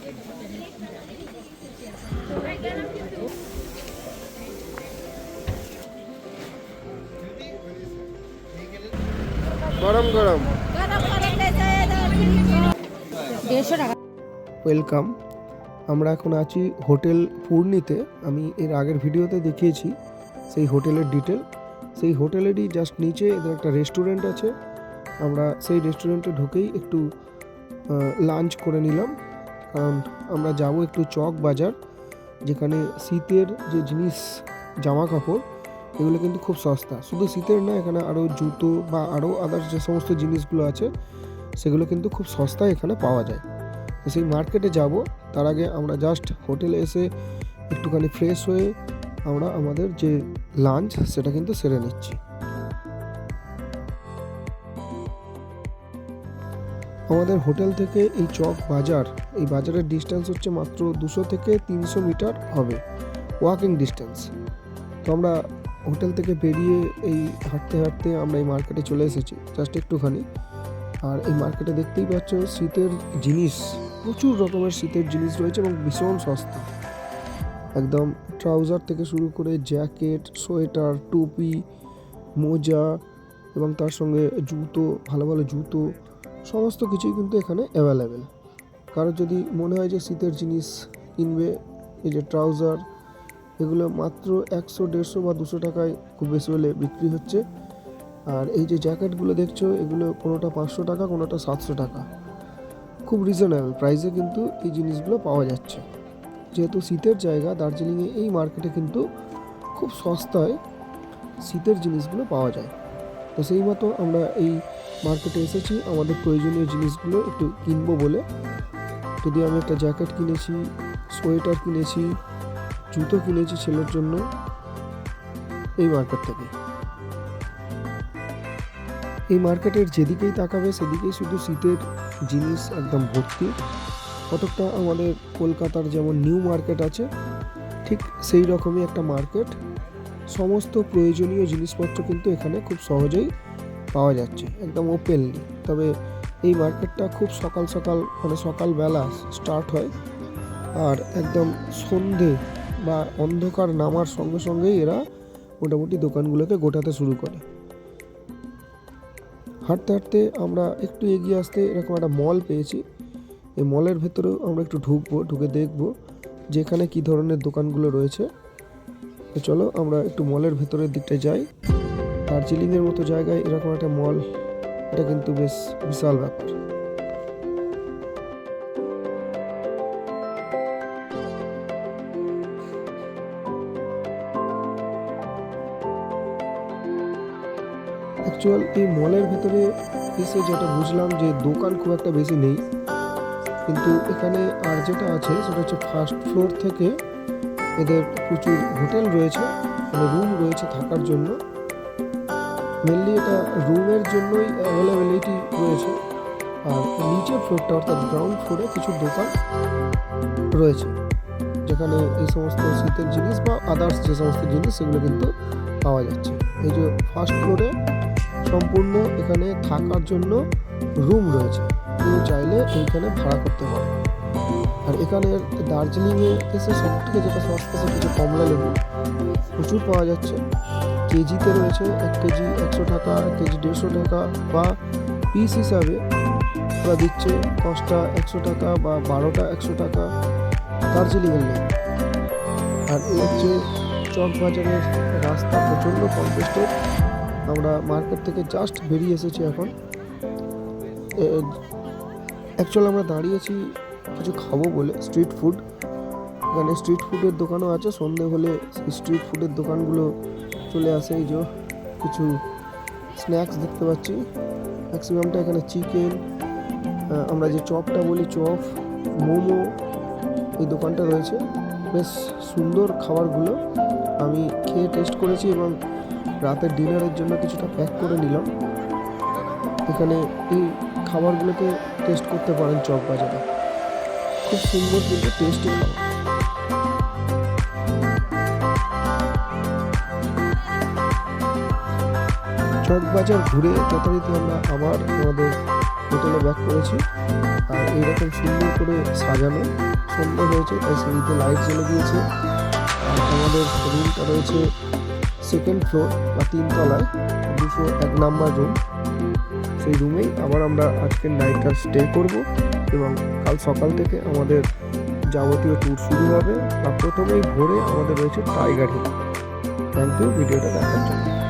গরম গরম। ওয়েলকাম। আমরা এখন আছি হোটেল পূর্ণিতে। আমি এর আগের ভিডিওতে দেখিয়েছি সেই হোটেলের ডিটেল। সেই হোটেলেরই জাস্ট নিচে এদের একটা রেস্টুরেন্ট আছে। আমরা সেই রেস্টুরেন্টে ঢুকেই একটু লাঞ্চ করে নিলাম, কারণ আমরা যাব একটু চক বাজার, যেখানে শীতের যে জিনিস, জামা কাপড়, এগুলো কিন্তু খুব সস্তা। শুধু শীতের না, এখানে আরও জুতো বা আরও আদার্স যে সমস্ত জিনিসগুলো আছে সেগুলো কিন্তু খুব সস্তায় এখানে পাওয়া যায়। তো সেই মার্কেটে যাব। তার আগে আমরা জাস্ট হোটেলে এসে একটুখানি ফ্রেশ হয়ে আমরা আমাদের যে লাঞ্চ সেটা কিন্তু সেরে নিচ্ছি। আমাদের হোটেল থেকে এই চক বাজার, এই বাজারের ডিস্টেন্স হচ্ছে মাত্র 200 থেকে 300 মিটার হবে, ওয়াকিং ডিস্টেন্স। তো আমরা হোটেল থেকে বেরিয়ে এই হাঁটতে হাঁটতে আমরা এই মার্কেটে চলে এসেছি জাস্ট একটুখানি। আর এই মার্কেটে দেখতেই পাচ্ছ শীতের জিনিস, প্রচুর রকমের শীতের জিনিস রয়েছে এবং ভীষণ সস্তা। একদম ট্রাউজার থেকে শুরু করে জ্যাকেট, সোয়েটার, টুপি, মোজা এবং তার সঙ্গে জুতো, ভালো ভালো জুতো, সমস্ত কিছুই কিন্তু এখানে অ্যাভেলেবেল। কারো যদি মনে হয় যে শীতের জিনিস কিনবে, এই যে ট্রাউজার, এগুলো মাত্র 100, 150 বা 200 টাকায় খুব বেশি হলে বিক্রি হচ্ছে। আর এই যে জ্যাকেটগুলো দেখছো, এগুলো কোনোটা 500 টাকা, কোনোটা 700 টাকা। খুব রিজনেবল প্রাইসে কিন্তু এই জিনিসগুলো পাওয়া যাচ্ছে। যেহেতু শীতের জায়গা দার্জিলিংয়ে, এই মার্কেটে কিন্তু খুব সস্তায় শীতের জিনিসগুলো পাওয়া যায়। তো সেই মতো আমরা এই মার্কেটে এসেছি আমাদের প্রয়োজনীয় জিনিসগুলো একটু কিনবো বলে। যদি আমি একটা জ্যাকেট কিনেছি, সোয়েটার কিনেছি, জুতো কিনেছি ছেলের জন্য এই মার্কেট থেকে। এই মার্কেটের যেদিকেই তাকাবে সেদিকেই শুধু শীতের জিনিস একদম ভর্তি। কতকটা আমাদের কলকাতার যেমন নিউ মার্কেট আছে, ঠিক সেই রকমই একটা মার্কেট। সমস্ত প্রয়োজনীয় জিনিসপত্র কিন্তু এখানে খুব সহজেই পাওয়া যাচ্ছে, একদম ওপেনলি। তবে এই মার্কেটটা খুব সকাল সকাল, মানে সকালবেলা স্টার্ট হয়, আর একদম সন্ধে বা অন্ধকার নামার সঙ্গে সঙ্গেই এরা মোটামুটি দোকানগুলোকে গোটাতে শুরু করে। হাঁটতে হাঁটতে আমরা একটু এগিয়ে আসতে এরকম একটা মল পেয়েছি। এই মলের ভেতরেও আমরা একটু ঢুকবো, ঢুকে দেখবো যে এখানে কী ধরনের দোকানগুলো রয়েছে। তো চলো আমরা একটু মলের ভেতরের দিকটা যাই। দার্জিলিংয়ের মতো জায়গায় এরকম একটা মল, এটা কিন্তু বেশ বিশাল ব্যাপার। অ্যাকচুয়াল এই মলের ভেতরে এসে যেটা বুঝলাম যে দোকান খুব একটা বেশি নেই, কিন্তু এখানে আর যেটা আছে সেটা হচ্ছে ফার্স্ট ফ্লোর থেকে এদের প্রচুর হোটেল রয়েছে, মানে রুম রয়েছে থাকার জন্য। মেনলি এটা রুমের জন্যই অ্যাভেলেবিলিটি রয়েছে। আর নিচের ফ্লোরটা অর্থাৎ গ্রাউন্ড ফ্লোরে কিছু দোকান রয়েছে, যেখানে এই সমস্ত শীতের জিনিস বা আদার্স যে সমস্ত জিনিস সেগুলো কিন্তু পাওয়া যাচ্ছে। এই যে ফার্স্ট ফ্লোরে সম্পূর্ণ এখানে থাকার জন্য রুম রয়েছে, কেউ চাইলে এইখানে ভাড়া করতে পারে। আর এখানে দার্জিলিংয়ে এসে সবথেকে যেটা সস্তা সেটা হচ্ছে কমলা লেবু, প্রচুর পাওয়া যাচ্ছে। কেজিতে রয়েছে, 1 কেজি 100 টাকা, 1 কেজি 150 টাকা, বা পিস হিসাবে ওরা দিচ্ছে 10টা 100 টাকা বা 12টা 100 টাকা দার্জিলিংয়ের লেবু। আর এই হচ্ছে চক বাজারের রাস্তা, প্রচণ্ড কনজেস্টেড। আমরা মার্কেট থেকে জাস্ট বেরিয়ে এসেছি এখন। অ্যাকচুয়ালি আমরা দাঁড়িয়েছি কিছু খাবো বলে, স্ট্রিট ফুড। এখানে স্ট্রিট ফুডের দোকানও আছে, সন্ধে হলে স্ট্রিট ফুডের দোকানগুলো চলে আসে। এই যে কিছু স্ন্যাক্স দেখতে পাচ্ছি, ম্যাক্সিমামটা এখানে চিকেন, আমরা যে চপটা বলি চপ, মোমো, এই দোকানটা রয়েছে। বেশ সুন্দর খাবারগুলো, আমি খেয়ে টেস্ট করেছি এবং রাতের ডিনারের জন্য কিছুটা প্যাক করে নিলাম। এখানে এই খাবারগুলোকে টেস্ট করতে পারেন চক বাজারে, খুব সুন্দর কিন্তু টেস্টি খাবার। চক বাজার ঘুরে যথারীতি আমরা আবার আমাদের হোটেলে ব্যাক করেছি। আর এইরকম সুন্দর করে সাজানো, সুন্দর হয়েছে, তাই সিঁড়িতে লাইট জ্বলে দিয়েছে। আর আমাদের রুমটা রয়েছে সেকেন্ড ফ্লোর বা 3 তলায়, 201 নাম্বার রুম। সেই রুমেই আবার আমরা আজকের নাইটটা স্টে করব এবং কাল সকাল থেকে আমাদের যাবতীয় ট্যুর শুরু হবে। আর প্রথমেই ভোরে আমাদের রয়েছে টাইগার হিল। থ্যাংক ইউ ভিডিওটা দেখার জন্য।